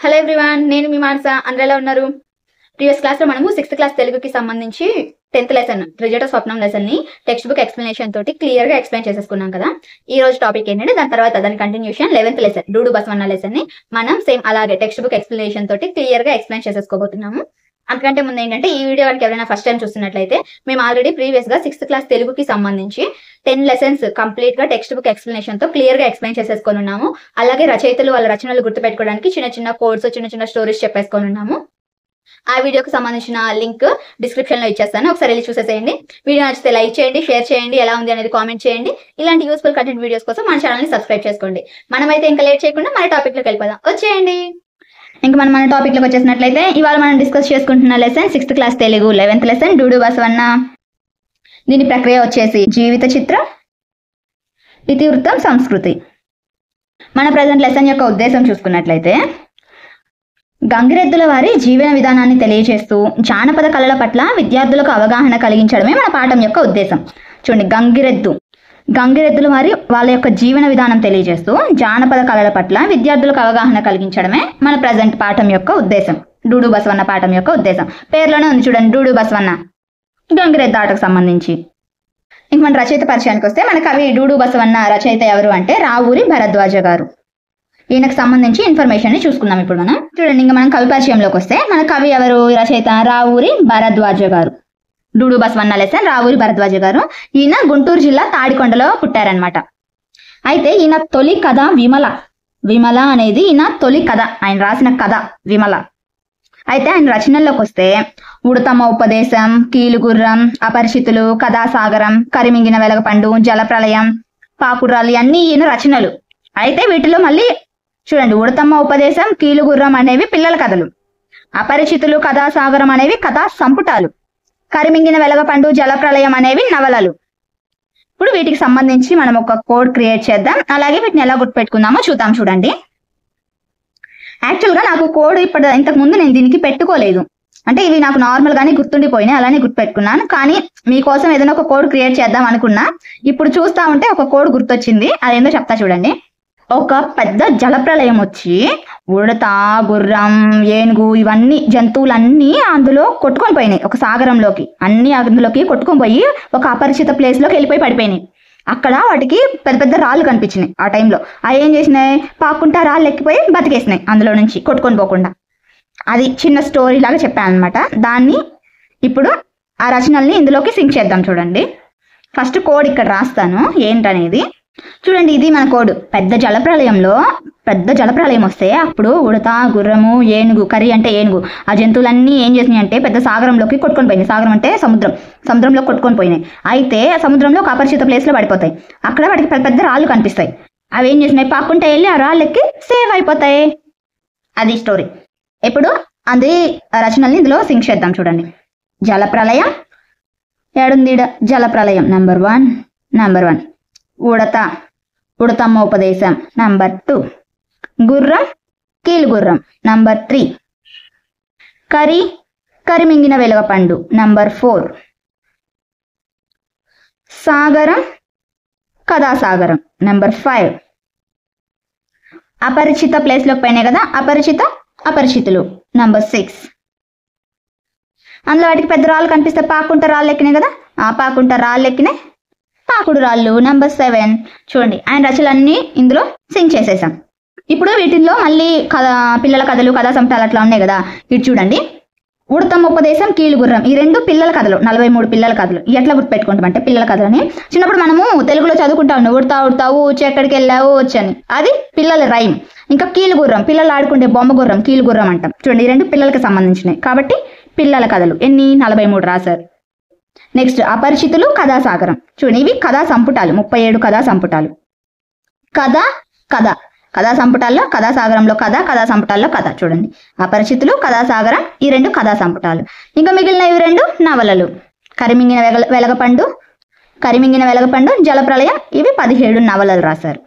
Hello everyone, నేను మీ మానస. అందరూ ఎలా ఉన్నారు? ప్రీవియస్ క్లాస్లో మనము 6th క్లాస్ తెలుగుకి సంబంధించి 10th లెసన్ త్రిజట స్వప్నం లెసన్ని టెక్స్ట్ బుక్ ఎక్స్ప్లెనేషన్ తోటి క్లియర్గా ఎక్స్ప్లెయిన్ చేసేసుకున్నాం కదా. ఈ రోజు టాపిక్ ఏంటంటే దాని తర్వాత దాని కంటిన్యూషన్ 11th లెసన్ డూడు బసవన్న లెసన్ని మనం సేమ్ అలాగే టెక్స్ట్ బుక్ ఎక్స్ప్లెనేషన్ తోటి క్లియర్గా ఎక్స్ప్లెయిన్ చేసేసుకోబోతున్నాము. అంతకంటే ముందు ఏంటంటే ఈ వీడియో కనుక ఎవరైనా ఫస్ట్ టైం చూస్తున్నట్లయితే మేము ఆల్రెడీ ప్రీవియస్గా 6th క్లాస్ తెలుగుకి సంబంధించి 10 లెసన్స్ కంప్లీట్గా టెక్స్ట్ బుక్ ఎక్స్ప్లెనేషన్తో క్లియర్గా ఎక్స్ప్లెయిన్ చేసేసుకొని ఉన్నాము. అలాగే రచయితలు వాళ్ళ రచనలు గుర్తుపెట్టుకోవడానికి చిన్న చిన్న కోడ్స్ చిన్న చిన్న స్టోరీస్ చెప్పేసుకొని ఉన్నాము. ఆ వీడియోకి సంబంధించిన లింక్ డిస్క్రిప్షన్లో ఇచ్చేస్తాను, ఒకసారి వెళ్ళి చూసేసేయండి. వీడియో నచ్చితే లైక్ చేయండి, షేర్ చేయండి, ఎలా ఉంది అనేది కామెంట్ చేయండి. ఇలాంటి యూస్ఫుల్ కంటెంట్ వీడియోస్ కోసం మన ఛానల్ని సబ్స్క్రైబ్ చేసుకోండి. మనమైతే ఇంకా లేట్ చేయకుండా మన టాపిక్లోకి వెళ్ళిపోదాం, వచ్చేయండి. ఇంకా మనం మన టాపిక్లోకి వచ్చేసినట్లయితే ఇవాళ మనం డిస్కస్ చేసుకుంటున్న lesson 6th class Telugu 11th lesson Doodu Basavanna. దీని ప్రక్రియ వచ్చేసి జీవిత చిత్రం, ఇతివృత్తం, సంస్కృతి. మన ప్రజెంట్ లెసన్ యొక్క ఉద్దేశం చూసుకున్నట్లయితే గంగిరెద్దుల వారి జీవన విధానాన్ని తెలియజేస్తూ జానపద కళల పట్ల విద్యార్థులకు అవగాహన కలిగించడమే మన పాఠం యొక్క ఉద్దేశం. చూడండి, గంగిరెద్దుల వారి వాళ్ళ యొక్క జీవన విధానం తెలియజేస్తూ జానపద కళల పట్ల విద్యార్థులకు అవగాహన కలిగించడమే మన ప్రజెంట్ పాఠం యొక్క ఉద్దేశం, డూడు బసవన్న పాఠం యొక్క ఉద్దేశం. పేర్లోనే ఉంది చూడండి, డూడు బసవన్న, గంగిరెద్దు ఆటకు సంబంధించి. ఇంక మన రచయిత పరిచయానికి వస్తే మన కవి డూడు బసవన్న రచయిత ఎవరు అంటే రావూరి భరద్వాజ గారు. ఈయనకు సంబంధించి ఇన్ఫర్మేషన్ ని చూసుకుందాం ఇప్పుడు మనం. చూడండి, ఇంకా మనం కవి పరిచయంలోకి వస్తే మన కవి ఎవరు, రచయిత రావూరి భరద్వాజ గారు. డూడు బసవన్న లెసన్ రావూరి భరద్వాజ గారు. ఈయన గుంటూరు జిల్లా తాడికొండలో పుట్టారనమాట. అయితే ఈయన తొలి కథ విమల అనేది ఈయన తొలి కథ, ఆయన రాసిన కథ విమల. అయితే ఆయన రచనల్లోకి వస్తే ఉడతమ్మ ఉపదేశం, కీలుగుర్రం, అపరిచితులు, కథాసాగరం, కరిమింగిన వెలగపండు, జలప్రలయం, పాకుర్రాలు అన్నీ ఈయన రచనలు. అయితే వీటిలో మళ్ళీ చూడండి, ఉడతమ్మ ఉపదేశం, కీలుగుర్రం అనేవి పిల్లల కథలు, అపరిచితులు, కథాసాగరం అనేవి కథా సంపుటాలు, కరిమింగిన వెలగపండు, జలప్రలయం అనేవి నవలలు. ఇప్పుడు వీటికి సంబంధించి మనం ఒక కోడ్ క్రియేట్ చేద్దాం, అలాగే వీటిని ఎలా గుర్తుపెట్టుకుందామో చూద్దాం. చూడండి, యాక్చువల్గా నాకు కోడ్ ఇంతకు ముందు నేను దీనికి పెట్టుకోలేదు, అంటే ఇవి నాకు నార్మల్ గానే గుర్తుండిపోయినాయి, అలానే గుర్తుపెట్టుకున్నాను. కానీ మీకోసం ఏదైనా ఒక కోడ్ క్రియేట్ చేద్దాం అనుకున్నా, ఇప్పుడు చూస్తా ఉంటే ఒక కోడ్ గుర్తొచ్చింది, అదేందో చెప్తా చూడండి. ఒక పెద్ద జలప్రలయం వచ్చి ఉడత, గుర్రం, ఏనుగు ఇవన్నీ జంతువులన్నీ అందులో కొట్టుకొని పోయినాయి, ఒక సాగరంలోకి అన్ని అందులోకి కొట్టుకొని పోయి ఒక అపరిచిత ప్లేస్ లోకి వెళ్ళిపోయి పడిపోయినాయి. అక్కడ వాటికి పెద్ద పెద్ద రాళ్ళు కనిపించినాయి. ఆ టైంలో అవి ఏం చేసినాయి, పాక్కుంటా రాళ్ళు ఎక్కిపోయి బతికేసినాయి అందులో నుంచి కొట్టుకొని పోకుండా. అది చిన్న స్టోరీ లాగా చెప్పాను అనమాట. దాన్ని ఇప్పుడు ఆ రచనల్ని ఇందులోకి సింక్ చేద్దాం. చూడండి, ఫస్ట్ కోడ్ ఇక్కడ రాస్తాను ఏంటనేది. చూడండి, ఇది మన కోడ్. పెద్ద జలప్రలయం వస్తే అప్పుడు ఉడత, గుర్రము, ఏనుగు, కరి అంటే ఏనుగు, ఆ జంతువులన్నీ ఏం చేసినాయి అంటే పెద్ద సాగరంలోకి కొట్టుకొని పోయినాయి. సాగరం అంటే సముద్రంలో కొట్టుకొని పోయినాయి. అయితే సముద్రంలో ఒక అపరిచిత ప్లేస్ లో పడిపోతాయి. అక్కడ వాటికి పెద్ద పెద్ద రాళ్ళు కనిపిస్తాయి. అవి ఏం చేసినాయి, పాక్కుంటే వెళ్ళి ఆ రాళ్ళకి సేవ్ అయిపోతాయి. అది స్టోరీ. ఇప్పుడు అది రచనల్ని ఇందులో సింక్ చేద్దాం. చూడండి, జలప్రలయం ఏడుంది, జలప్రలయం నెంబర్ 1, ఉడతమ్మ ఉపదేశం నెంబర్ 2, గుర్రం, కీలుగుర్రం నెంబర్ 3, కరిమింగిన వెలగపండు నెంబర్ 4, సాగరం, కథాసాగరం నెంబర్ 5, అపరిచిత ప్లేస్ లోకి పోయినాయి కదా, అపరిచితులు నెంబర్ 6. అందులో వాటికి పెద్ద రాళ్ళు కనిపిస్తే పాకుంట రాళ్ళు ఎక్కినాయి కదా, ఆ పాకుంట రాళ్ళు ఎక్కినాయి, పాకుడు రాళ్ళు నెంబర్ 7. చూడండి, ఆయన రచనలన్నీ ఇందులో సింక్ చేసేసాం. ఇప్పుడు వీటిల్లో మళ్ళీ పిల్లల కథలు, కథా సంపుటాలు అట్లా ఉన్నాయి కదా. ఇటు చూడండి, ఉడతమ్మ ఉపదేశం, కీలుగుర్రం, ఈ 2 పిల్లల కథలు, 43 పిల్లల కథలు. ఎట్లా గుర్తుపెట్టుకుంటాం అంటే పిల్లల కథలని చిన్నప్పుడు మనము తెలుగులో చదువుకుంటా ఉన్నాం, ఉడతావు ఊచి ఎక్కడికి వెళ్ళావు వచ్చని, అది పిల్లల రైమ్. ఇంకా కీలుగుర్రం, పిల్లలు ఆడుకుంటే బొమ్మ గుర్రం, కీలుగుర్రం అంటాం. చూడండి, ఈ 2 పిల్లలకి సంబంధించినవి కాబట్టి పిల్లల కథలు ఎన్ని 43 రాశారు. నెక్స్ట్ అపరిచితులు, కథాసాగరం. చూడండి, ఇవి కథా సంపుటాలు, 37 కథా సంపుటాలు. కథా సంపుటాల్లో కథాసాగరంలో కథా సంపుటాల్లో కథ. చూడండి, అపరిచితులు, కథాసాగరం, ఈ 2 కథా సంపుటాలు. ఇంకా మిగిలిన ఇవి 2 నవలలు, కరిమింగిన వెలగపండు, జలప్రలయం, ఇవి 17 నవలలు రాశారు.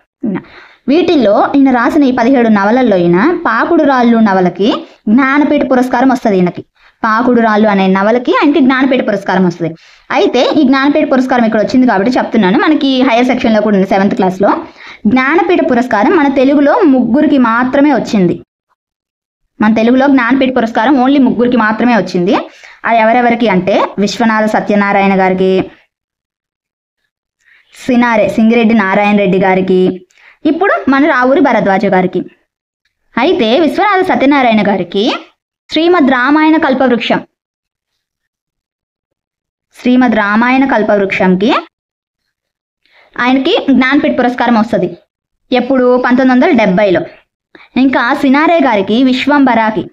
వీటిల్లో ఈయన రాసిన ఈ 17 నవలల్లో ఈయన పాకుడు రాళ్ళు నవలకి జ్ఞానపీఠ పురస్కారం వస్తుంది. ఈయనకి పాకుడు రాళ్ళు అనే నవలకి ఆయనకి జ్ఞానపీఠ పురస్కారం వస్తుంది. అయితే ఈ జ్ఞానపీఠ పురస్కారం ఇక్కడ వచ్చింది కాబట్టి చెప్తున్నాను, మనకి హైయర్ సెక్షన్లో కూడా ఉంది 7th క్లాస్లో. జ్ఞానపీఠ పురస్కారం మన తెలుగులో 3 మాత్రమే వచ్చింది. మన తెలుగులో జ్ఞానపీఠ పురస్కారం ఓన్లీ ముగ్గురికి మాత్రమే వచ్చింది. అది ఎవరెవరికి అంటే విశ్వనాథ సత్యనారాయణ గారికి, సింగిరెడ్డి నారాయణ రెడ్డి గారికి, ఇప్పుడు మన రావూరి భరద్వాజ గారికి. అయితే విశ్వనాథ సత్యనారాయణ గారికి శ్రీమద్ రామాయణ కల్పవృక్షంకి ఆయనకి జ్ఞానపీఠ పురస్కారం వస్తుంది. ఎప్పుడు 1970లో. ఇంకా సినారే గారికి విశ్వంబరాకి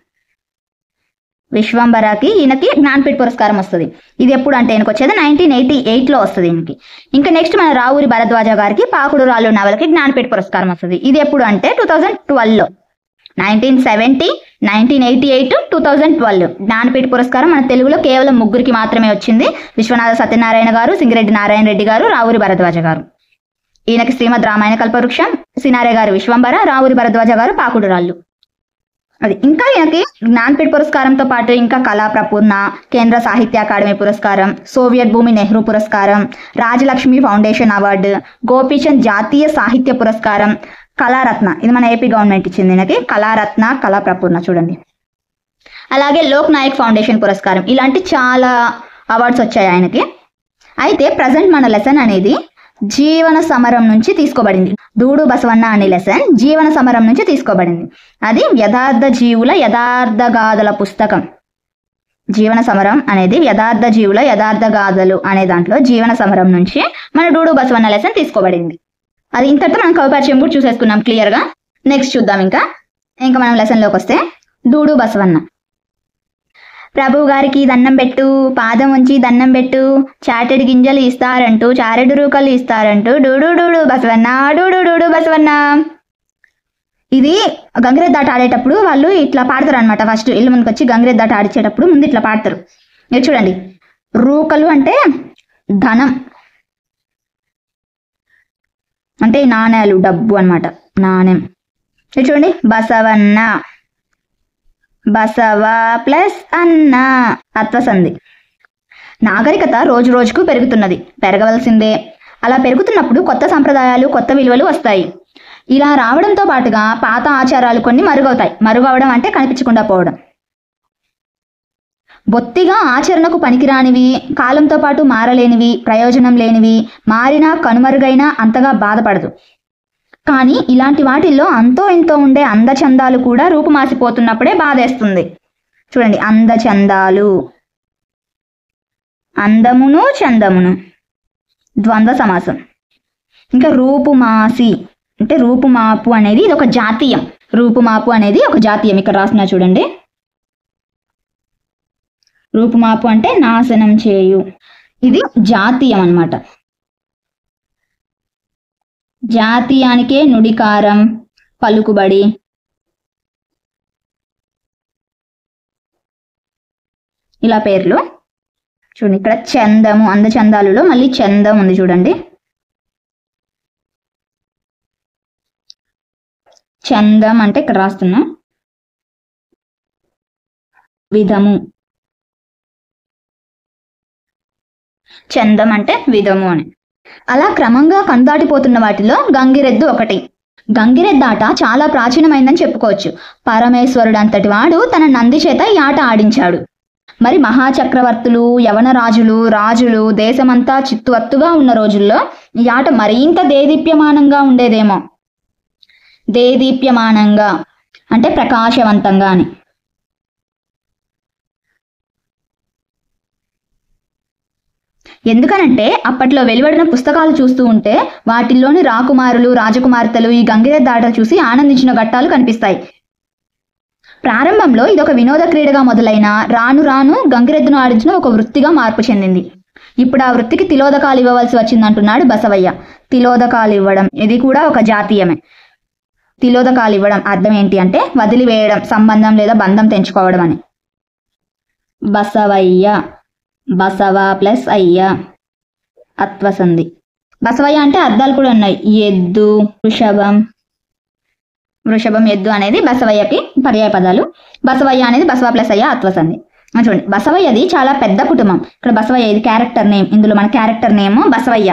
ఈయనకి జ్ఞానపీఠ పురస్కారం వస్తుంది. ఇది ఎప్పుడు అంటే ఈయనకు వచ్చేది 1988లో వస్తుంది ఈయనకి. ఇంకా నెక్స్ట్ మన రావూరి భరద్వాజ గారికి పాకుడు రాళ్ళు నవలకి జ్ఞానపీఠ పురస్కారం వస్తుంది. ఇది ఎప్పుడు అంటే 2012లో. 1970, 1988, 2012 జ్ఞానపీఠ పురస్కారం మన తెలుగులో కేవలం ముగ్గురికి మాత్రమే వచ్చింది. విశ్వనాథ సత్యనారాయణ గారు, సింగిరెడ్డి నారాయణ రెడ్డి గారు, రావూరి భరద్వాజ గారు. ఈయనకి శ్రీమద్ రామాయణ కల్పవృక్షం, సినారే గారు విశ్వంబర, రావూరి భరద్వాజ గారు పాకుడు రాళ్ళు. అది ఇంకా ఈయనకి జ్ఞానపీఠ పురస్కారంతో పాటు ఇంకా కళా ప్రపూర్ణ, కేంద్ర సాహిత్య అకాడమీ పురస్కారం, సోవియట్ భూమి నెహ్రూ పురస్కారం, రాజలక్ష్మి ఫౌండేషన్ అవార్డు, గోపీచంద్ జాతీయ సాహిత్య పురస్కారం, కళారత్న ఇది మన ఏపీ గవర్నమెంట్ ఇచ్చింది ఈయనకి, కళారత్న, కళా ప్రపూర్ణ చూడండి. అలాగే లోక్ నాయక్ ఫౌండేషన్ పురస్కారం, ఇలాంటి చాలా అవార్డ్స్ వచ్చాయి ఆయనకి. అయితే ప్రజెంట్ మన లెసన్ అనేది జీవన సమరం నుంచి తీసుకోబడింది. దూడు బసవన్న అనే లెసన్ జీవన సమరం నుంచి తీసుకోబడింది. అది యథార్థ జీవుల యథార్థ గాథల పుస్తకం. జీవన సమరం అనేది యథార్థ జీవుల యథార్థ గాథలు అనే దాంట్లో జీవన సమరం నుంచి మన డూడు బసవన్న లెసన్ తీసుకోబడింది. అది ఇంతటితో మనం కవి పరిచయం కూడా చూసేసుకున్నాం క్లియర్గా. నెక్స్ట్ చూద్దాం. ఇంకా మనం లెసన్లోకి వస్తే డూడు బసవన్న. ప్రభు గారికి దండం పెట్టు, పాదం ఉంచి దండం పెట్టు, చాటెడు గింజలు ఇస్తారంటూ చారెడు రూకలు ఇస్తారంటూ డూడు డూడు బసవన్న, డూడు డూడు బసవన్న. ఇది గంగిరెద్దు ఆట ఆడేటప్పుడు వాళ్ళు ఇట్లా పాడతారు అనమాట. ఫస్ట్ ఇల్లు ముందుకు వచ్చి గంగిరెద్దు ఆట ఆడిచేటప్పుడు ముందు ఇట్లా పాడతారు. ఇది చూడండి, రూకలు అంటే ధనం, అంటే నాణ్యాలు, డబ్బు అనమాట, నాణ్యం. ఇది చూడండి, బసవన్న, బసవ ప్లస్ అన్న, అత్వసంధి. నాగరికత రోజు రోజుకు పెరుగుతున్నది, పెరగవలసిందే. అలా పెరుగుతున్నప్పుడు కొత్త సంప్రదాయాలు, కొత్త విలువలు వస్తాయి. ఇలా రావడంతో పాటుగా పాత ఆచారాలు కొన్ని మరుగవుతాయి. మరుగవడం అంటే కనిపించకుండా పోవడం. బొత్తిగా ఆచరణకు పనికిరానివి, కాలంతో పాటు మారలేనివి, ప్రయోజనం లేనివి, మారినా కనుమరుగైనా అంతగా బాధపడదు. కానీ ఇలాంటి వాటిల్లో అంతో ఇంతో ఉండే అందచందాలు కూడా రూపుమాసిపోతున్నప్పుడే బాధేస్తుంది. చూడండి, అందచందాలు, అందమును చందమును, ద్వంద్వ సమాసం. ఇంకా రూపుమాసి అంటే రూపుమాపు అనేది ఇది ఒక జాతీయం. రూపుమాపు అనేది ఒక జాతీయం. ఇక్కడ రాస్తున్నా చూడండి, రూపుమాపు అంటే నాశనం చేయు, ఇది జాతీయం అన్నమాట. జాతీయానికే నుడికారం, పలుకుబడి. ఇలా పేర్లు చూడండి. ఇక్కడ చందము, అందచందాలులో మళ్ళీ చందం ఉంది చూడండి. చందం అంటే ఇక్కడ రాస్తున్నా విధము, చందం అంటే విధము అని. అలా క్రమంగా కనుదాటిపోతున్న వాటిలో గంగిరెద్దు ఒకటి. గంగిరెద్దాట చాలా ప్రాచీనమైందని చెప్పుకోవచ్చు. పరమేశ్వరుడు అంతటి వాడు తన నంది చేత ఈ ఆట ఆడించాడు. మరి మహాచక్రవర్తులు, యవన రాజులు దేశమంతా చిత్తువత్తుగా ఉన్న రోజుల్లో ఈ ఆట మరింత దేదీప్యమానంగా ఉండేదేమో. దేదీప్యమానంగా అంటే ప్రకాశవంతంగా అని. ఎందుకనంటే అప్పట్లో వెలువడిన పుస్తకాలు చూస్తూ ఉంటే వాటిల్లోని రాకుమారులు, రాజకుమార్తెలు ఈ గంగిరెద్దాటలు చూసి ఆనందించిన ఘట్టాలు కనిపిస్తాయి. ప్రారంభంలో ఇదొక వినోద క్రీడగా మొదలైన రాను రాను గంగిరెద్దును ఆడించిన ఒక వృత్తిగా మార్పు చెందింది. ఇప్పుడు ఆ వృత్తికి తిలోదకాలు ఇవ్వవలసి వచ్చిందంటున్నాడు బసవయ్య. తిలోదకాలు ఇవ్వడం ఇది కూడా ఒక జాతీయమే. తిలోదకాలు ఇవ్వడం అర్థం ఏంటి అంటే వదిలివేయడం, సంబంధం లేదా బంధం తెంచుకోవడం అని. బసవయ్య, బసవ ప్లస్ అయ్య, అత్వసంధి. బసవయ్య అంటే అర్థాలు కూడా ఉన్నాయి. ఎద్దు, వృషభం. వృషభం, ఎద్దు అనేది బసవయ్యకి పర్యాయ పదాలు. బసవయ్య అనేది బసవ ప్లస్ అయ్య, అత్వసంధి. చూడండి, బసవయ్యది చాలా పెద్ద కుటుంబం. ఇక్కడ బసవయ్య ఇది క్యారెక్టర్ నేమ్. ఇందులో మన క్యారెక్టర్ నేమ్ బసవయ్య.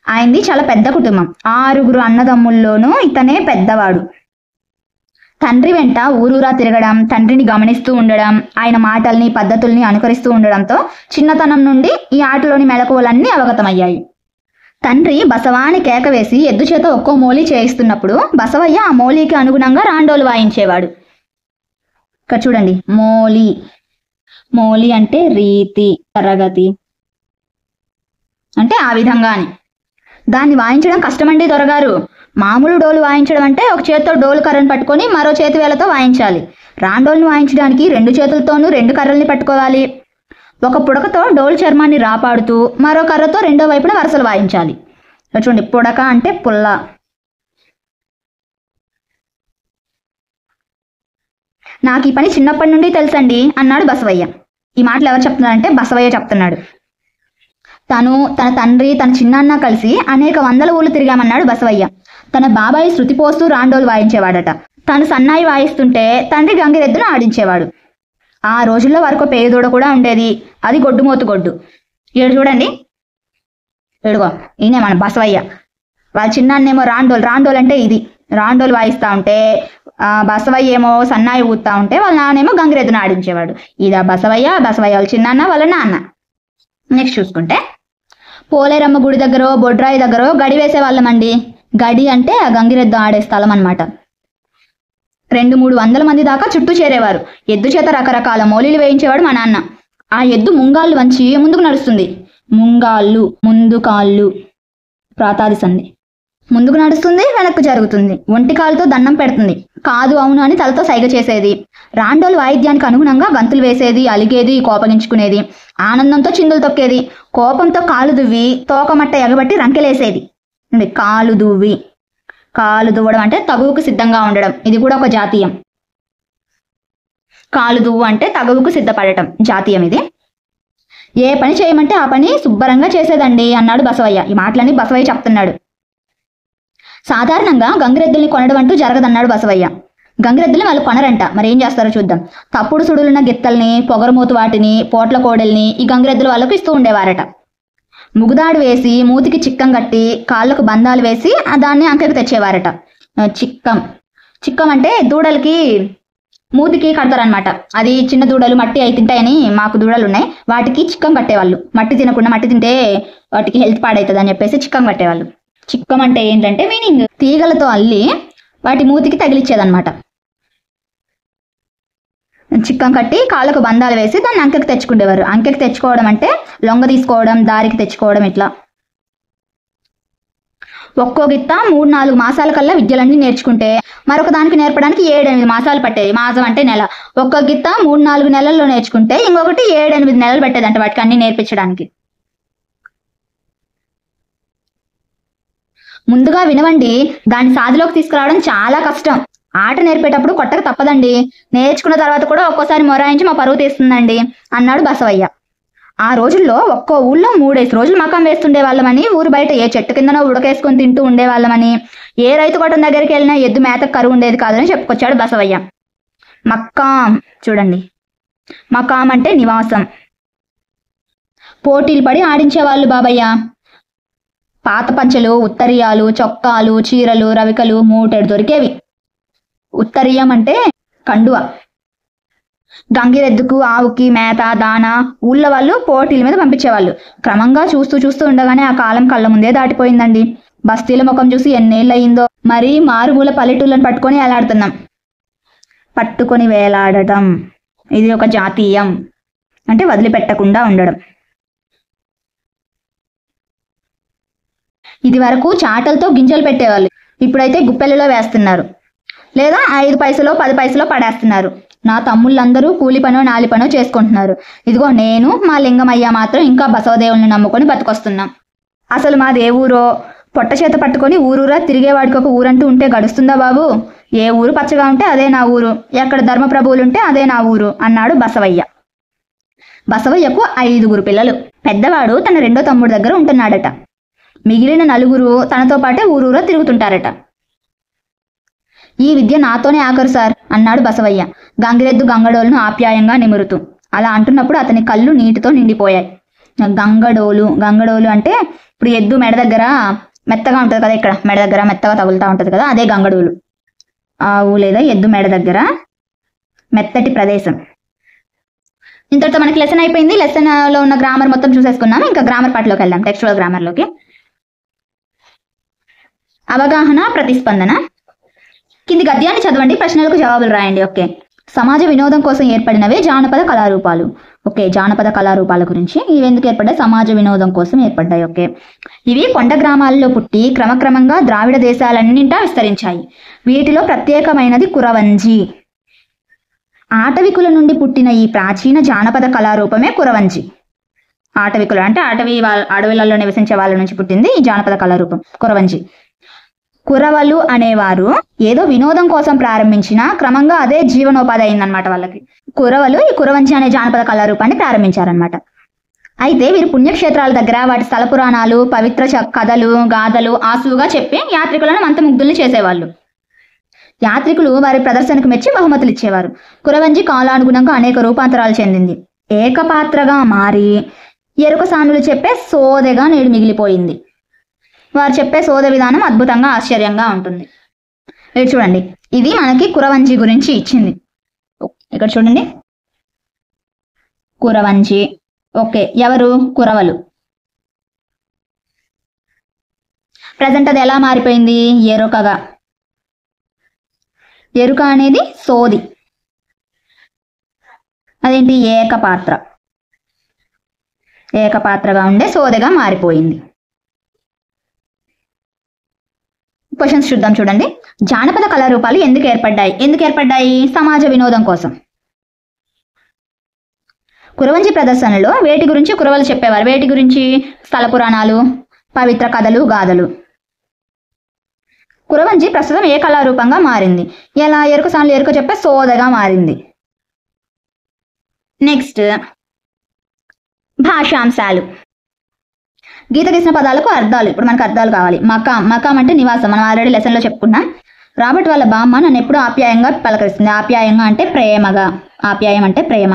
ఆయనది చాలా పెద్ద కుటుంబం. 6 అన్నదమ్ముల్లోనూ ఇతనే పెద్దవాడు. తండ్రి వెంట ఊరూరా తిరగడం, తండ్రిని గమనిస్తూ ఉండడం, ఆయన మాటల్ని పద్ధతుల్ని అనుకరిస్తూ ఉండడంతో చిన్నతనం నుండి ఈ ఆటలోని మెలకువలన్నీ అవగతమయ్యాయి. తండ్రి బసవాని కేక వేసి ఎద్దు చేత ఒక్కో మోలీ చేయిస్తున్నప్పుడు బసవయ్య ఆ మోలీకి అనుగుణంగా రాండోలు వాయించేవాడు. ఇక్కడ చూడండి, మోలీ. మోలీ అంటే రీతి, తరగతి అంటే ఆ విధంగా అని. దాన్ని వాయించడం కష్టమండి దొరగారు. మామూలు డోలు వాయించడం అంటే ఒక చేతితో డోలు కర్రను పట్టుకొని మరో చేతి వేలతో వాయించాలి. రాండోల్ని వాయించడానికి 2 చేతులతోనూ 2 కర్రల్ని పట్టుకోవాలి. ఒక పుడకతో డోలు చర్మాన్ని రాపాడుతూ మరో కర్రతో రెండో వైపున వరుసలు వాయించాలి. చూడండి, పుడక అంటే పుల్ల. నాకు ఈ పని చిన్నప్పటి నుండి తెలుసండి అన్నాడు బసవయ్య. ఈ మాటలు ఎవరు చెప్తున్నారంటే బసవయ్య చెప్తున్నాడు. తను, తన తండ్రి, తన చిన్నాన్న కలిసి అనేక వందల ఊళ్ళు తిరిగామన్నాడు బసవయ్య. తన బాబాయి శృతి పోస్తూ రాండోలు వాయించేవాడట. తను సన్నాయి వాయిస్తుంటే తండ్రి గంగిరెద్దును ఆడించేవాడు. ఆ రోజుల్లో వరకు పేదోడ కూడా ఉండేది, అది గొడ్డుమోతు గొడ్డు. ఈడు చూడండి, ఏడుగో ఈయనే మన బసవయ్య. వాళ్ళ చిన్నాన్నేమో రాండోలు అంటే ఇది. రాండోలు వాయిస్తూ ఉంటే బసవయ్య ఏమో సన్నాయి ఊతా ఉంటే వాళ్ళ నాన్నేమో గంగిరెద్దును ఆడించేవాడు. ఇదా బసవయ్య వాళ్ళ చిన్నాన్న, వాళ్ళ నాన్న. నెక్స్ట్ చూసుకుంటే పోలేరమ్మ గుడి దగ్గర, బొడ్రాయి దగ్గర గడి వేసే వాళ్ళమండి. గడి అంటే ఆ గంగిరెద్దు ఆడే స్థలం అనమాట. 200-300 మంది దాకా చుట్టూ చేరేవారు. ఎద్దు చేత రకరకాల మోలీలు వేయించేవాడు మా నాన్న. ఆ ఎద్దు ముంగాళ్ళు వంచి ముందుకు నడుస్తుంది. ముంగాళ్ళు, ముందు కాళ్ళు, ప్రాతాది సంధి. ముందుకు నడుస్తుంది, వెనక్కు జరుగుతుంది. ఒంటి కాలుతో దండం పెడుతుంది. కాదు అవును అని తలతో సైగ చేసేది. రాండోలు వాయిద్యానికి అనుగుణంగా గంతులు వేసేది, అలిగేది, కోపగించుకునేది. ఆనందంతో చిందులు తొక్కేది. కోపంతో కాలు దువ్వి తోకమట్ట ఎగబట్టి రంకెలేసేది. కాలు దువ్వడం అంటే తగువుకు సిద్ధంగా ఉండడం. ఇది కూడా ఒక జాతీయం. కాలు దువ్వు అంటే తగువుకు సిద్ధపడటం, జాతీయం ఇది. ఏ పని చేయమంటే ఆ పని శుభ్రంగా చేసేదండి అన్నాడు బసవయ్య. ఈ మాటలని బసవయ్య చెప్తున్నాడు. సాధారణంగా గంగిరెద్దుల్ని కొనడం అంటూ జరగదన్నాడు బసవయ్య. గంగిరెద్దుల్ని వాళ్ళు కొనరంట. మరి ఏం చేస్తారో చూద్దాం. తప్పుడు సుడులున్న గిత్తల్ని, పొగరమూతు వాటిని, పోట్ల కోడల్ని ఈ గంగిరెద్దులు వాళ్ళకు ఇస్తూ ఉండేవారట. ముగుదాడు వేసి మూతికి చిక్కం కట్టి కాళ్ళకు బంధాలు వేసి దాన్ని అంకెకు తెచ్చేవారట. చిక్కం అంటే దూడలకి మూతికి కడతారనమాట. అది చిన్న దూడలు మట్టి అయి తింటాయని మాకు దూడలు ఉన్నాయి, వాటికి చిక్కం కట్టేవాళ్ళు. మట్టి తినకుండా, మట్టి తింటే వాటికి హెల్త్ పాడవుతుంది అని చెప్పేసి చిక్కం కట్టేవాళ్ళు. చిక్కం అంటే ఏంటంటే మీనింగ్ తీగలతో అల్లి వాటి మూతికి తగిలిచ్చేదనమాట. చిక్కం కట్టి కాళ్ళకు బంధాలు వేసి దాన్ని అంకెకి తెచ్చుకునేవారు. అంకెకి తెచ్చుకోవడం అంటే లొంగ తీసుకోవడం, దారికి తెచ్చుకోవడం. ఇట్లా ఒక్కో గిత్త 3-4 మాసాల కల్లా విద్యలన్నీ నేర్చుకుంటే మరొక దానికి నేర్పడానికి 7-8 మాసాలు పట్టేది. మాసం అంటే నెల. ఒక్క గిత్త 3-4 నెలల్లో నేర్చుకుంటే ఇంకొకటి 7-8 నెలలు పట్టేదంట వాటికి అన్ని నేర్పించడానికి. ముందుగా వినవండి, దాన్ని సాధిలోకి తీసుకురావడం చాలా కష్టం. ఆట నేర్పేటప్పుడు కొట్టక తప్పదండి. నేర్చుకున్న తర్వాత కూడా ఒక్కోసారి మొరాయించి మా పరువు తీస్తుందండి అన్నాడు బసవయ్య. ఆ రోజుల్లో ఒక్కో ఊళ్ళో 3-5 రోజులు మకాం వేస్తుండే వాళ్ళమని, ఊరు బయట ఏ చెట్టు కిందనో ఉడకేసుకొని తింటూ ఉండేవాళ్ళమని, ఏ రైతు కొట్టం దగ్గరికి వెళ్ళినా ఎద్దు మేతకు కరువు ఉండేది కాదని చెప్పుకొచ్చాడు బసవయ్య. మక్కాం చూడండి, మకాం అంటే నివాసం. పోటీలు పడి ఆడించేవాళ్ళు బాబయ్య. పాత పంచెలు, ఉత్తరీయాలు, చొక్కాలు, చీరలు, రవికలు 3 దొరికేవి. ఉత్తరీయం అంటే కండువ. గంగిరెద్దుకు, ఆవుకి మేత, దాన ఊళ్ళో వాళ్ళు పోటీల మీద పంపించేవాళ్ళు. క్రమంగా చూస్తూ ఉండగానే ఆ కాలం కళ్ళ ముందే దాటిపోయిందండి. బస్తీల ముఖం చూసి ఎన్నేళ్ళు అయిందో. మరి మారుమూల పల్లెటూళ్ళని పట్టుకొని వేలాడుతున్నాం. పట్టుకొని వేలాడటం ఇది ఒక జాతీయం, అంటే వదిలిపెట్టకుండా ఉండడం. ఇది వరకు చాటలతో గింజలు పెట్టేవాళ్ళు, ఇప్పుడైతే గుప్పెలలో వేస్తున్నారు, లేదా 5 పైసలో 10 పైసలో పడేస్తున్నారు. నా తమ్ముళ్ళందరూ కూలి పనో నాలి పనో చేసుకుంటున్నారు. ఇదిగో నేను, మా లింగమయ్య మాత్రం ఇంకా బసవదేవుల్ని నమ్ముకొని బతుకొస్తున్నాం. అసలు మా దేవురో పొట్ట చేత పట్టుకొని ఊరూరా తిరిగేవాడికి ఒక ఊరంటూ ఉంటే గడుస్తుందా బాబు? ఏ ఊరు పచ్చగా ఉంటే అదే నా ఊరు, ఎక్కడ ధర్మప్రభువులు ఉంటే అదే నా ఊరు అన్నాడు బసవయ్య. బసవయ్యకు 5 పిల్లలు. పెద్దవాడు తన 2వ తమ్ముడి దగ్గర ఉంటున్నాడట. మిగిలిన 4 తనతో పాటే ఊరూరా తిరుగుతుంటారట. ఈ విద్య నాతోనే ఆఖరు సార్ అన్నాడు బసవయ్య, గంగిరెద్దు గంగడోలును ఆప్యాయంగా నిమురుతూ. అలా అంటున్నప్పుడు అతని కళ్ళు నీటితో నిండిపోయాయి. గంగడోలు అంటే ఇప్పుడు ఎద్దు మెడ దగ్గర మెత్తగా ఉంటుంది కదా, ఇక్కడ మెడ దగ్గర మెత్తగా తగులుతూ ఉంటుంది కదా, అదే గంగడోలు. ఆవు లేదా ఎద్దు మెడ దగ్గర మెత్తటి ప్రదేశం. ఇంతటితో మనకి లెసన్ అయిపోయింది. లెసన్ లో ఉన్న గ్రామర్ మొత్తం చూసేసుకున్నాం. ఇంకా గ్రామర్ పార్ట్లోకి వెళ్దాం, టెక్స్చువల్ గ్రామర్లోకి. అవగాహన, ప్రతిస్పందన. కింది గద్యాన్ని చదవండి, ప్రశ్నలకు జవాబులు రాయండి. ఓకే. సమాజ వినోదం కోసం ఏర్పడినవే జానపద కళారూపాలు. ఓకే, జానపద కళారూపాల గురించి. ఇవి ఎందుకు ఏర్పడ్డాయి? సమాజ వినోదం కోసం ఏర్పడ్డాయి. ఓకే. ఇవి కొండ గ్రామాల్లో పుట్టి క్రమక్రమంగా ద్రావిడ దేశాలన్నింటా విస్తరించాయి. వీటిలో ప్రత్యేకమైనది కురవంజి. ఆటవికుల నుండి పుట్టిన ఈ ప్రాచీన జానపద కళారూపమే కురవంజి. ఆటవికులు అంటే అడవులలో నివసించే వాళ్ళ నుంచి పుట్టింది ఈ జానపద కళారూపం కురవంజి. కురవలు అనేవారు ఏదో వినోదం కోసం ప్రారంభించిన క్రమంగా అదే జీవనోపాధి అయిందనమాట వాళ్ళకి. కురవలు ఈ కురవంజి అనే జానపద కళారూపాన్ని ప్రారంభించారనమాట. అయితే వీరు పుణ్యక్షేత్రాల దగ్గర వాటి స్థల పురాణాలు, పవిత్ర కథలు, గాథలు ఆసువుగా చెప్పి యాత్రికులను మంత్రముగ్ధుల్ని చేసేవాళ్ళు. యాత్రికులు వారి ప్రదర్శనకు మెచ్చి బహుమతులు ఇచ్చేవారు. కురవంజి కాలానుగుణంగా అనేక రూపాంతరాలు చెందింది. ఏకపాత్రగా మారి ఎరుక సానులు చెప్పే సోదెగా నేడు మిగిలిపోయింది. వారు చెప్పే సోద విధానం అద్భుతంగా ఆశ్చర్యంగా ఉంటుంది. ఇక్కడ చూడండి, ఇది మనకి కురవంజి గురించి ఇచ్చింది. ఇక్కడ చూడండి, కురవంజి. ఓకే, ఎవరు? కురవలు. ప్రజెంట్ అది ఎలా మారిపోయింది? ఎరుకగా. ఎరుక అనేది సోది, అదేంటి? ఏకపాత్ర. ఏకపాత్రగా ఉండే సోదెగా మారిపోయింది. క్వశ్చన్స్ చూద్దాం. చూడండి, జానపద కళారూపాలు ఎందుకు ఏర్పడ్డాయి? సమాజ వినోదం కోసం. కురవంజి ప్రదర్శనలో వేటి గురించి కురవలు చెప్పేవారు? వేటి గురించి? స్థల పురాణాలు, పవిత్ర కథలు, గాథలు. కురవంజి ప్రస్తుతం ఏ కళారూపంగా మారింది? ఎలా? ఎరుక సాన్లు ఎరుక చెప్పే సోదగా మారింది. నెక్స్ట్, భాషాంశాలు. గీత గీసిన పదాలకు అర్థాలు. ఇప్పుడు మనకు అర్థాలు కావాలి. మకాం అంటే నివాసం, మనం ఆల్రెడీ లెసన్లో చెప్పుకున్నాం. రాబర్ట్ వాళ్ళ బామ్మ నన్ను ఎప్పుడు ఆప్యాయంగా పలకరిస్తుంది. ఆప్యాయంగా అంటే ప్రేమగా. ఆప్యాయం అంటే ప్రేమ.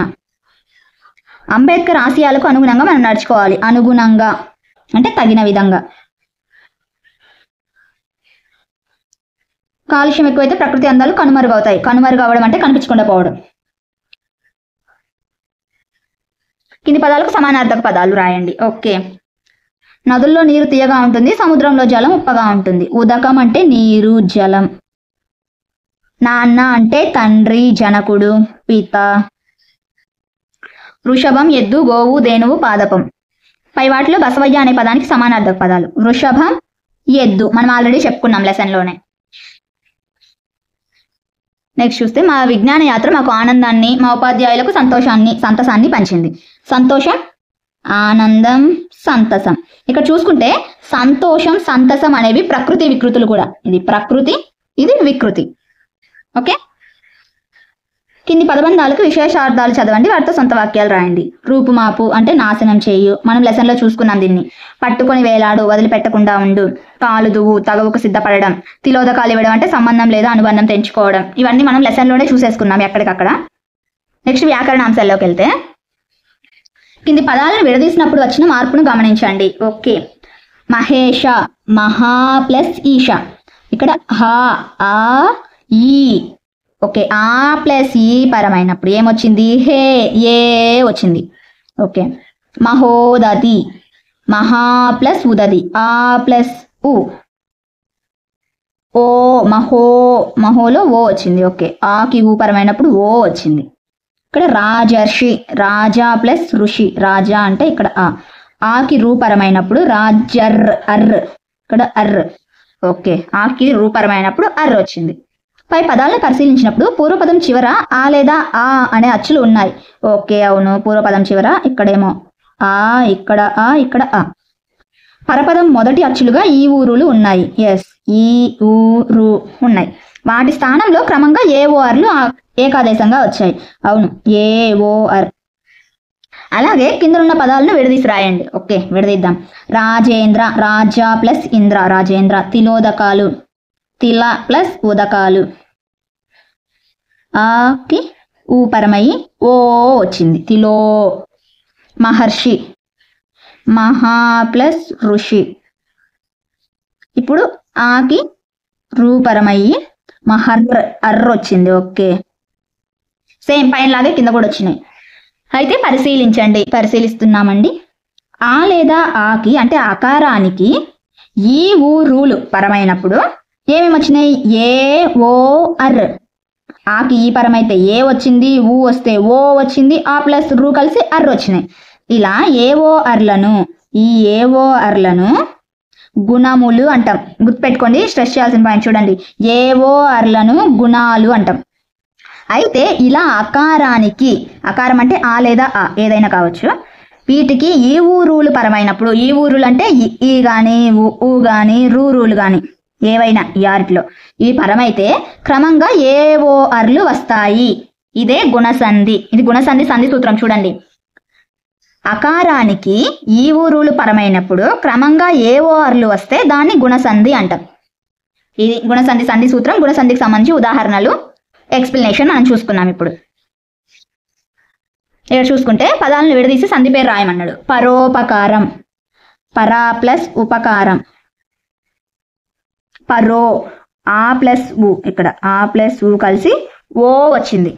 అంబేద్కర్ ఆశయాలకు అనుగుణంగా మనం నడుచుకోవాలి. అనుగుణంగా అంటే తగిన విధంగా. కాలుష్యం ఎక్కువైతే ప్రకృతి అందాలు కనుమరుగవుతాయి. కనుమరుగవడం అంటే కనిపించకుండా పోవడం. కింది పదాలకు సమానార్థక పదాలు రాయండి. ఓకే. నదుల్లో నీరు తీయగా ఉంటుంది, సముద్రంలో జలం ఉప్పగా ఉంటుంది. ఉదకం అంటే నీరు, జలం. నాన్న అంటే తండ్రి, జనకుడు, పిత. వృషభం ఎద్దు, గోవు, ధేనువు, పాదపం. పై వాటిలో బసవయ్య అనే పదానికి సమానార్థక పదాలు. వృషభం, ఎద్దు మనం ఆల్రెడీ చెప్పుకున్నాం లెసన్లోనే. నెక్స్ట్ చూస్తే, మా విజ్ఞాన యాత్ర మాకు ఆనందాన్ని, మా ఉపాధ్యాయులకు సంతోషాన్ని పంచింది. సంతోషం, ఆనందం, సంతసం. ఇక్కడ చూసుకుంటే సంతోషం, సంతసం అనేవి ప్రకృతి వికృతులు కూడా. ఇది ప్రకృతి, ఇది వికృతి. ఓకే. కింది పదబంధాలకు విశేషార్థాలు చదవండి, వాటితో సొంత వాక్యాలు రాయండి. రూపుమాపు అంటే నాశనం చేయు, మనం లెసన్లో చూసుకున్నాం దీన్ని. పట్టుకొని వేలాడు, వదిలిపెట్టకుండా ఉండు. కాలు దువ్వు, తగవుకు సిద్ధపడడం. తిలోదకాలు ఇవ్వడం అంటే సంబంధం లేదా అనుబంధం తెంచుకోవడం. ఇవన్నీ మనం లెసన్లోనే చూసేసుకున్నాం ఎక్కడికక్కడ. నెక్స్ట్ వ్యాకరణాంశాల్లోకి వెళ్తే, కింది పదాలను విడదీసినప్పుడు వచ్చిన మార్పును గమనించండి. ఓకే. మహేష, మహా ప్లస్ ఈష. ఇక్కడ హ, ఆ, ఈ. ఓకే. ఆ ప్లస్ ఈ పరమైనప్పుడు ఏమొచ్చింది? హే, ఏ వచ్చింది. ఓకే. మహోదది, మహా ప్లస్ ఉదది. ఆ ప్లస్ ఉ. ఓ, మహోలో ఓ వచ్చింది. ఓకే. ఆకి ఊ పరమైనప్పుడు ఓ వచ్చింది. ఇక్కడ రాజర్షి, రాజా ప్లస్ ఋషి. రాజా అంటే ఇక్కడ ఆకి రూపరమైనప్పుడు రాజర్, అర్. ఇక్కడ అర్. ఓకే. ఆకి రూపరమైనప్పుడు అర్ వచ్చింది. పై పదాలను పరిశీలించినప్పుడు పూర్వపదం చివర ఆ లేదా ఆ అనే అచ్చులు ఉన్నాయి. ఓకే, అవును. పూర్వపదం చివర ఇక్కడేమో ఆ, ఇక్కడ ఆ, ఇక్కడ ఆ. పరపదం మొదటి అచ్చులుగా ఈ ఊరులు ఉన్నాయి. ఎస్, ఈ ఊరు ఉన్నాయి. వాటి స్థానంలో క్రమంగా ఏఓఆర్లు ఏకాదేశంగా వచ్చాయి. అవును, ఏఓఆర్. అలాగే కింద ఉన్న పదాలను విడదీసి రాయండి. ఓకే, విడదీద్దాం. రాజేంద్ర, రాజా ప్లస్ ఇంద్ర, రాజేంద్ర. తిలోదకాలు, తిల ప్లస్ ఉదకాలు. ఆకి ఊ పరమై ఓ వచ్చింది. తిలో. మహర్షి, మహా ప్లస్ ఋషి. ఇప్పుడు ఆకి రూపరమయ్యి మహర్ర అర్ర వచ్చింది. ఓకే, సేమ్ పైన లాగే కింద కూడా వచ్చినాయి. అయితే పరిశీలిస్తున్నామండి. ఆ లేదా ఆకి అంటే అకారానికి ఈ ఊరులు పరమైనప్పుడు ఏమేమి వచ్చినాయి? ఏ ఓ అర్. ఆకి ఈ పరమైతే ఏ వచ్చింది, ఊ వస్తే ఓ వచ్చింది, ఆ ప్లస్ రూ కలిసి అర్ వచ్చినాయి. ఇలా ఏవో అర్లను ఈ ఏవో అర్లను గుణములు అంటాం. గుర్తుపెట్టుకోండి, స్ట్రెస్ చేయాల్సిన పాయింట్ చూడండి. ఏవో అర్లను గుణాలు అంటాం. అయితే ఇలా అకారానికి, అకారం అంటే ఆ లేదా ఆ ఏదైనా కావచ్చు, వీటికి ఈ ఊరులు పరమైనప్పుడు, ఈ ఊరులు అంటే ఈ గాని ఊ గాని రూరులు గాని ఏవైనా ఈ ఆరిట్లో ఇవి పరమైతే క్రమంగా ఏవో అర్లు వస్తాయి. ఇదే గుణసంధి. ఇది గుణసంధి సంధి సూత్రం చూడండి. అకారానికి ఈ ఊరులు పరమైనప్పుడు క్రమంగా ఏవో అర్లు వస్తే దాన్ని గుణసంధి అంటాం. ఇది గుణసంధి సంధి సూత్రం. గుణసంధికి సంబంధించి ఉదాహరణలు, ఎక్స్ప్లెనేషన్ మనం చూసుకున్నాం. ఇప్పుడు ఇక్కడ చూసుకుంటే పదాలను విడదీసి సంధి పేరు రాయమన్నాడు. పరోపకారం, పరా ప్లస్ ఉపకారం. పరో ఆ ప్లస్ ఊ, ఇక్కడ ఆ ప్లస్ ఊ కలిసి ఓ వచ్చింది.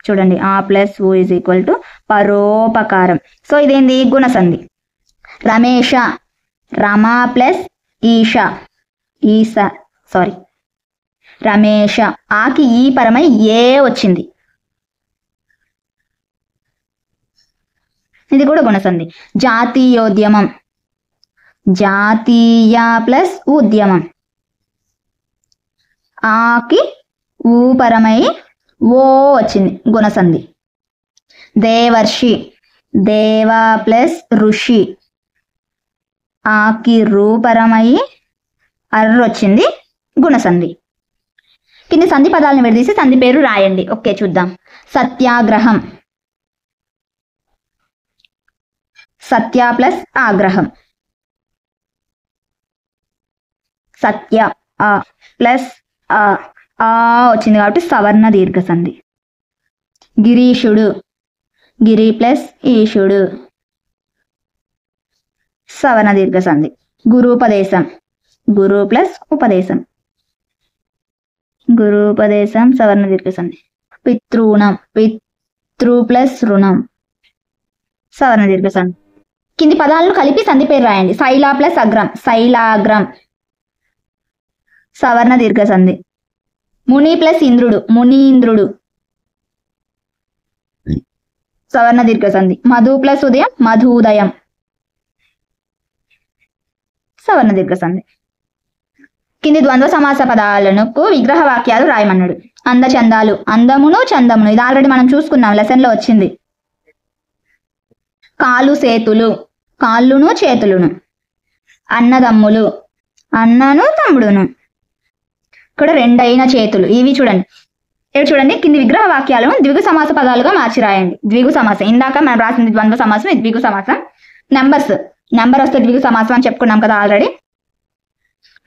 చూడండి, ఆ ప్లస్ ఊ ఈజ్ ఈక్వల్ టు పరోపకారం. సో ఇదేంది? గుణసంధి. రమేష, రమా ప్లస్ ఈష, రమేష ఆకి ఈ పరమై ఏ వచ్చింది. ఇది కూడా గుణసంధి. జాతీయోద్యమం, జాతీయ ప్లస్ ఉద్యమం. ఆకి ఊ పరమై ఓ వచ్చింది, గుణసంధి. దేవర్షి, దేవ ప్లస్ ఋషి. ఆకి రూ పరమై అర్ర వచ్చింది, గుణసంధి. కింది సంధి పదాలను విడదీసి సంధి పేరు రాయండి. ఓకే, చూద్దాం. సత్యాగ్రహం, సత్య ప్లస్ ఆగ్రహం. సత్య ఆ ప్లస్ ఆ వచ్చింది కాబట్టి సవర్ణ దీర్ఘ సంధి. గిరీషుడు, గిరి ప్లస్ ఈషుడు, సవర్ణ దీర్ఘ సంధి. గురూపదేశం, గురు ప్లస్ ఉపదేశం, గురూపదేశం సవర్ణ దీర్ఘ సంధి. పితృణం, పితృ ప్లస్ రుణం, సవర్ణ దీర్ఘ సంధి. కింది పదాలను కలిపి సంధి పేరు రాయండి. శైల ప్లస్ అగ్రం, శైలాగ్రం, సవర్ణ దీర్ఘ సంధి. ముని ప్లస్ ఇంద్రుడు, మునీంద్రుడు, సవర్ణ దీర్ఘ సంధి. మధు ప్లస్ ఉదయం, మధుదయం, సవర్ణ దీర్ఘ సంధి. కింది ద్వంద్వ సమాస పదాలను విగ్రహ వాక్యాలు రాయమన్నాడు. అందచందాలు, అందమును చందమును, ఇది ఆల్రెడీ మనం చూసుకున్నాం, లెసన్ లో వచ్చింది. కాలు సేతులు, కాళ్ళును చేతులును. అన్నదమ్ములు, అన్నను తమ్ముడును. ఇక్కడ రెండైన చేతులు, ఇవి చూడండి. ఇవి చూడండి, కింది విగ్రహ వాక్యాలను ద్విగు సమాస పదాలుగా మార్చి రాయండి. ద్విగు సమాసం, ఇందాక మనం రాసింది ద్వంద్వ సమాసం, ఇది ద్విగు సమాసం. నెంబర్ వస్తే ద్విగు సమాసం అని చెప్పుకున్నాం కదా ఆల్రెడీ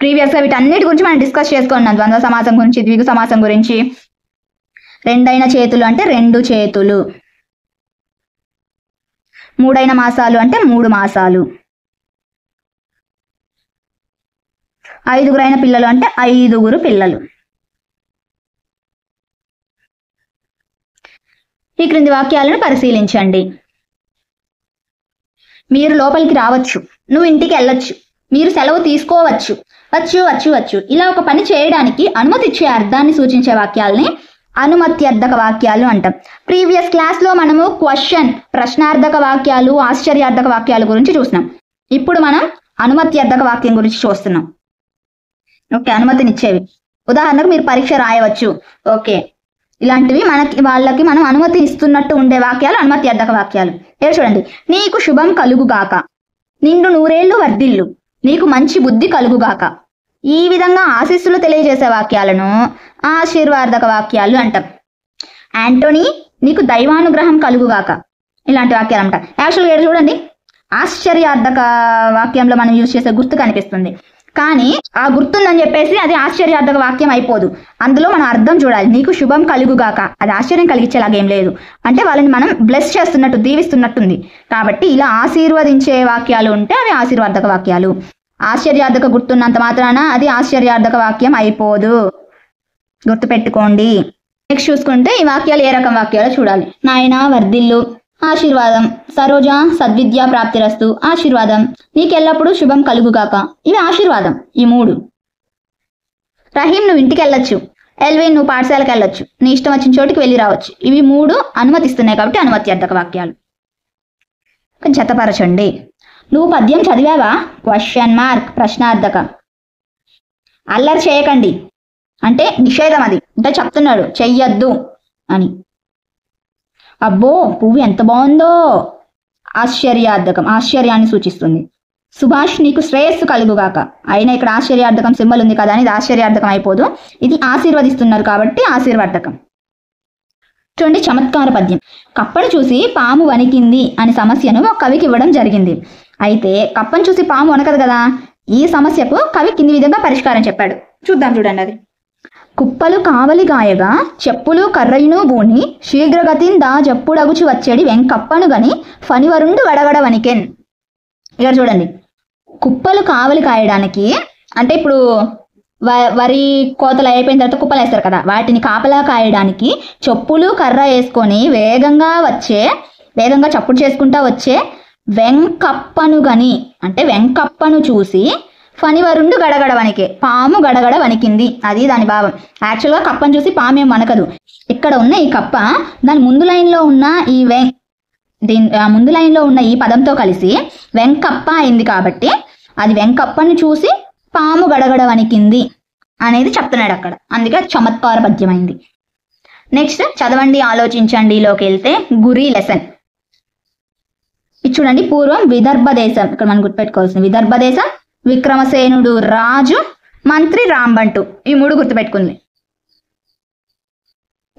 ప్రీవియస్ గా. వీటన్నిటి గురించి మనం డిస్కస్ చేసుకున్నాం. ద్వంద్వ సమాసం గురించి, ద్విగు సమాసం గురించి. రెండైన చేతులు అంటే రెండు చేతులు. మూడైన మాసాలు అంటే 3 మాసాలు. 5గురైన పిల్లలు అంటే 5గురు పిల్లలు. ఈ క్రింది వాక్యాలను పరిశీలించండి. మీరు లోపలికి రావచ్చు, నువ్వు ఇంటికి వెళ్ళొచ్చు, మీరు సెలవు తీసుకోవచ్చు, వచ్చు. ఇలా ఒక పని చేయడానికి అనుమతి ఇచ్చే అర్థాన్ని సూచించే వాక్యాలని అనుమత్యర్థక వాక్యాలు అంటాం. ప్రీవియస్ క్లాస్ లో మనము క్వశ్చన్, ప్రశ్నార్థక వాక్యాలు, ఆశ్చర్యార్థక వాక్యాల గురించి చూసినాం. ఇప్పుడు మనం అనుమత్యర్థక వాక్యం గురించి చూస్తున్నాం. ఓకే, అనుమతినిచ్చేవి. ఉదాహరణకు మీరు పరీక్ష రాయవచ్చు. ఓకే, ఇలాంటివి వాళ్ళకి మనం అనుమతి ఇస్తున్నట్టు ఉండే వాక్యాలు అనుమత్యర్థక వాక్యాలు. ఇక్కడ చూడండి, నీకు శుభం కలుగుగాక, నిండు నూరేళ్లు వర్ధిల్లు, నీకు మంచి బుద్ధి కలుగుగాక. ఈ విధంగా ఆశీస్సులు తెలియజేసే వాక్యాలను ఆశీర్వాదక వాక్యాలు అంటాం. యాంటోనీ, నీకు దైవానుగ్రహం కలుగుగాక, ఇలాంటి వాక్యాలు అంటాం. యాక్చువల్గా ఇక్కడ చూడండి, ఆశ్చర్యార్థక వాక్యంలో మనం యూజ్ చేసే గుర్తు కనిపిస్తుంది, కానీ ఆ గుర్తుందని చెప్పేసి అది ఆశ్చర్యార్థక వాక్యం అయిపోదు. అందులో మనం అర్థం చూడాలి. నీకు శుభం కలుగుగాక, అది ఆశ్చర్యం కలిగించేలాగేం లేదు, అంటే వాళ్ళని మనం బ్లెస్ చేస్తున్నట్టు, దీవిస్తున్నట్టుంది. కాబట్టి ఇలా ఆశీర్వదించే వాక్యాలు ఉంటే అవి ఆశీర్వాదక వాక్యాలు. ఆశ్చర్యార్థక గుర్తున్నంత మాత్రాన అది ఆశ్చర్యార్థక వాక్యం అయిపోదు. గుర్తుపెట్టుకోండి. నెక్స్ట్ చూసుకుంటే ఈ వాక్యాలు ఏ రకం వాక్యాలో చూడాలి. నాయన వర్ధిల్లు, ఆశీర్వాదం. సరోజ సద్విద్యా ప్రాప్తిరస్తు, ఆశీర్వాదం. నీకెల్లప్పుడు శుభం కలుగుగాక, ఇవి ఆశీర్వాదం ఈ 3. రహీం నువ్వు ఇంటికి వెళ్ళొచ్చు, ఎల్విన్ నువ్వు పాఠశాలకు వెళ్ళొచ్చు, నీ ఇష్టం వచ్చిన చోటుకి వెళ్ళి రావచ్చు, ఇవి 3 అనుమతిస్తున్నాయి కాబట్టి అనుమత్యర్థక వాక్యాలు. జతపరచండి. నువ్వు పద్యం చదివావా? Question mark, ప్రశ్నార్థక. అల్లరి చేయకండి అంటే నిషేధం, అది అంటే చెప్తున్నాడు చెయ్యొద్దు అని. అబ్బో పువ్వు ఎంత బాగుందో, ఆశ్చర్యార్థకం, ఆశ్చర్యాన్ని సూచిస్తుంది. సుభాష్ నీకు శ్రేయస్సు కలుగుగాక, అయినా ఇక్కడ ఆశ్చర్యార్థకం సింబల్ ఉంది కదా అని ఇది ఆశ్చర్యార్థకం అయిపోదు, ఇది ఆశీర్వదిస్తున్నారు కాబట్టి ఆశీర్వాదకం. చూడండి చమత్కార పద్యం. కప్పను చూసి పాము వణికింది అని సమస్యను ఒక కవికి ఇవ్వడం జరిగింది. అయితే కప్పను చూసి పాము వనకదు కదా, ఈ సమస్యకు కవి కింది విధంగా పరిష్కారం చెప్పాడు. చూద్దాం చూడండి. అది కుప్పలు కావలి గాయగా చెప్పులు కర్రయును బూని శీఘ్రగతిన్ దా జప్పుడగుచి వచ్చేడి వెంకప్పను గని ఫణివరుండు గడగడ వణికెన్. ఇక్కడ చూడండి, కుప్పలు కావలి కాయడానికి అంటే ఇప్పుడు వరి కోతలు అయిపోయిన తర్వాత కుప్పలు వేస్తారు కదా, వాటిని కాపలా కాయడానికి చెప్పులు కర్ర వేసుకొని వేగంగా చప్పుడు చేసుకుంటా వచ్చే వెంకప్పను గని అంటే వెంకప్పను చూసి ఫణివరుండు గడగడ వణికే, పాము గడగడ వణికింది, అది దాని భావం. యాక్చువల్గా కప్పను చూసి పాము ఏం వణకదు. ఇక్కడ ఉన్న ఈ కప్ప దాని ముందు లైన్లో ఉన్న ముందు లైన్లో ఉన్న ఈ పదంతో కలిసి వెంకప్ప అయింది కాబట్టి అది వెంకప్పను చూసి పాము గడగడ వణికింది అనేది చెప్తున్నాడు అక్కడ, అందుకే చమత్కార పద్యమైంది. నెక్స్ట్ చదవండి ఆలోచించండిలోకి వెళ్తే గురి లెసన్. ఇది చూడండి, పూర్వం విదర్భ దేశం, ఇక్కడ మనం గుర్తుపెట్టుకోవాల్సింది విదర్భ దేశం, విక్రమసేనుడు రాజు, మంత్రి రాంబంటు, ఈ 3 గుర్తుపెట్టుకుంది.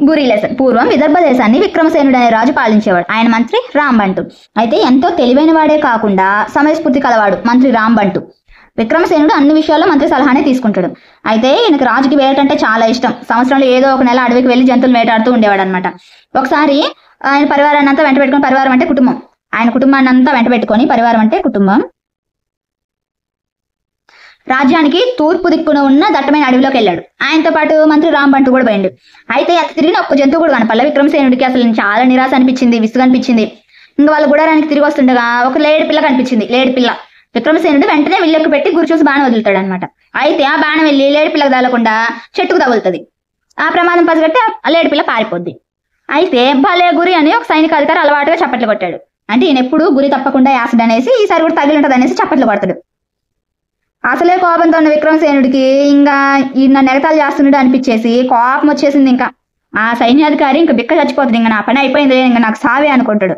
గురి లెసన్. పూర్వం విదర్భ దేశాన్ని విక్రమసేనుడు అనే రాజు పాలించేవాడు, ఆయన మంత్రి రాంబంటు. అయితే ఎంతో తెలివైన వాడే కాకుండా సమయస్ఫూర్తి కలవాడు మంత్రి రాంబంటు. విక్రమసేనుడు అన్ని విషయాల్లో మంత్రి సలహానే తీసుకుంటాడు. అయితే ఈయనకు రాజుకి వేటంటే చాలా ఇష్టం. సంవత్సరంలో ఏదో ఒక నెల అడవికి వెళ్ళి జంతువులు వేటాడుతూ ఉండేవాడు అనమాట. ఒకసారి ఆయన పరివారాన్ని అంతా వెంట పెట్టుకుని, పరివారం అంటే కుటుంబం, ఆయన కుటుంబాన్ని అంతా వెంట పెట్టుకొని, పరివారం అంటే కుటుంబం, రాజ్యానికి తూర్పు దిక్కున ఉన్న దట్టమైన అడవిలోకి వెళ్ళాడు. ఆయనతో పాటు మంత్రి రాంబంటు కూడా పోయిండు. అయితే అంత తిరిగిన ఒక్క జంతువు కూడా కనపల్ల. విక్రమసేనుడికి అసలు చాలా నిరాశ అనిపించింది, విసుగు అనిపించింది. ఇంకా వాళ్ళ గుడారానికి తిరిగి వస్తుండగా ఒక లేడి పిల్ల కనిపించింది. లేడి పిల్ల. విక్రమసేనుడు వెంటనే విల్లెక్కు పెట్టి గురి చూసి బాణం వదులుతాడు అనమాట. అయితే ఆ బాణం వెళ్ళి లేడి పిల్లకు తగలకుండా చెట్టుకు తగులుతుంది. ఆ ప్రమాదం పసిగట్టి ఆ లేడి పిల్ల పారిపోద్ది. అయితే భలే గురి అని ఒక సైనికాధికారి అలవాటుగా చప్పట్లు కొట్టాడు. అంటే ఈయన ఎప్పుడు గురి తప్పకుండా యాసిడ్ అనేసి ఈసారి కూడా తగిలి ఉంటుంది అనేసి చప్పట్లు కొడతాడు. అసలే కోపంతో ఉన్న విక్రమసేనుడికి ఇంకా ఈయన నెగతాలు చేస్తున్నాడు అనిపించేసి కోపం వచ్చేసింది. ఇంకా ఆ సైన్యాధికారి ఇంకా బిక్క చచ్చిపోతుంది, ఇంకా నా పని అయిపోయింది, ఇంకా నాకు సావే అనుకుంటాడు.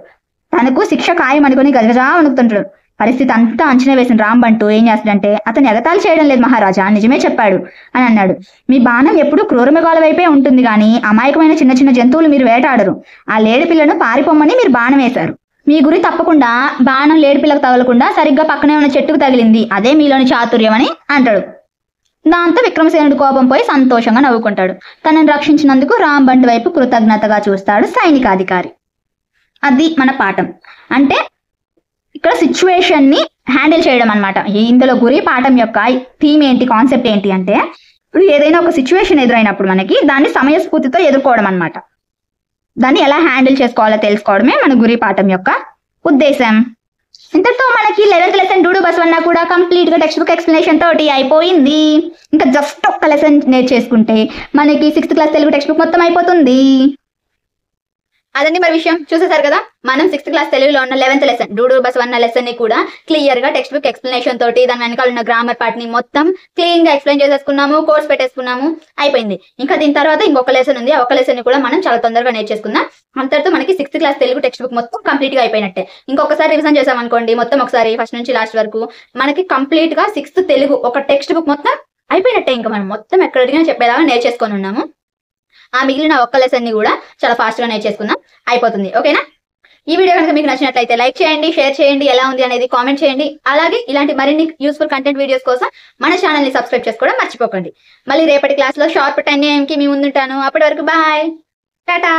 తనకు శిక్ష ఖాయం అనుకుని గజగజా వణుకుతుంటాడు. పరిస్థితి అంతా అంచనా వేసిన రాంబంటు ఏం చేస్తాడంటే, అతను ఎగతాళి చేయడం లేదు మహారాజా, నిజమే చెప్పాడు అని అన్నాడు. మీ బాణం ఎప్పుడు క్రూరమృగాల వైపే ఉంటుంది కానీ అమాయకమైన చిన్న చిన్న జంతువులు మీరు వేటాడరు. ఆ లేడి పిల్లను పారిపోమ్మని మీరు బాణం వేశారు. మీ గురి తప్పకుండా బాణం లేడి పిల్లకు తగలకుండా సరిగ్గా పక్కనే ఉన్న చెట్టుకు తగిలింది, అదే మీలోని చాతుర్యం అని అంటాడు. దాంతో విక్రమసేనుడు కోపం పోయి సంతోషంగా నవ్వుకుంటాడు. తనని రక్షించినందుకు రాంబంటు వైపు కృతజ్ఞతగా చూస్తాడు సైనికాధికారి. అది మన పాఠం. అంటే ఇక్కడ సిచ్యువేషన్ ని హ్యాండిల్ చేయడం అనమాట. ఇందులో గురి పాఠం యొక్క థీమ్ ఏంటి, కాన్సెప్ట్ ఏంటి అంటే, ఇప్పుడు ఏదైనా ఒక సిచ్యువేషన్ ఎదురైనప్పుడు మనకి దాన్ని సమయస్ఫూర్తితో ఎదుర్కోవడం అనమాట. దాన్ని ఎలా హ్యాండిల్ చేసుకోవాలో తెలుసుకోవడమే మన గురి పాఠం యొక్క ఉద్దేశం. ఇంతటితో మనకి 11th లెసన్ డూడు బసవన్న కూడా కంప్లీట్ గా టెక్స్ట్ బుక్ ఎక్స్ప్లెనేషన్ తోటి అయిపోయింది. ఇంకా జస్ట్ ఒక్క లెసన్ నేర్చేసుకుంటే మనకి 6th class Telugu text book మొత్తం అయిపోతుంది. అదండి మరి విషయం. చూసేసారు కదా, మనం 6th క్లాస్ తెలుగులో ఉన్న 11th లెసన్ డూడు బసవన్న లెసన్ ని కూడా క్లియర్ గా టెక్స్ట్ బుక్ ఎక్స్ప్లెనేషన్ తోటి దాని వెనకాల ఉన్న గ్రామర్ పార్ట్ ని మొత్తం క్లీన్ గా ఎక్స్ప్లెయిన్ చేసేసుకున్నాము, కోర్స్ పెట్టేసుకున్నాము, అయిపోయింది. ఇంకా దీని తర్వాత ఇంకొక లెసన్ ఉంది, ఆ ఒక లెసన్ ని కూడా మనం చాలా తొందరగా నేర్చేసుకుందాం. అంతటితో మనకి 6th class Telugu text book మొత్తం కంప్లీట్ గా అయిపోయినట్టే. ఇంకొకసారి రివిజన్ చేసామనుకోండి, మొత్తం ఒకసారి ఫస్ట్ నుంచి లాస్ట్ వరకు మనకి కంప్లీట్ గా 6th తెలుగు ఒక టెక్స్ట్ బుక్ మొత్తం అయిపోయినట్టే. ఇంకా మనం మొత్తం ఎక్కడ అడిగినా చెప్పేలాగా నేర్చేసుకొని ఉన్నాము. ఆ మిగిలిన ఒక్క లెసన్ ని కూడా చాలా ఫాస్ట్ గా నేర్చేసుకుందాం, అయిపోతుంది. ఓకేనా? ఈ వీడియో కనుక మీకు నచ్చినట్లయితే లైక్ చేయండి, షేర్ చేయండి, ఎలా ఉంది అనేది కామెంట్ చేయండి. అలాగే ఇలాంటి మరిన్ని యూస్ఫుల్ కంటెంట్ వీడియోస్ కోసం మన ఛానల్ ని సబ్స్క్రైబ్ చేసుకోవడం మర్చిపోకండి. మళ్ళీ రేపటి క్లాస్ లో షార్ప్ 10 AM కి మీ ముందుంటాను. అప్పటి వరకు బాయ్, టాటా.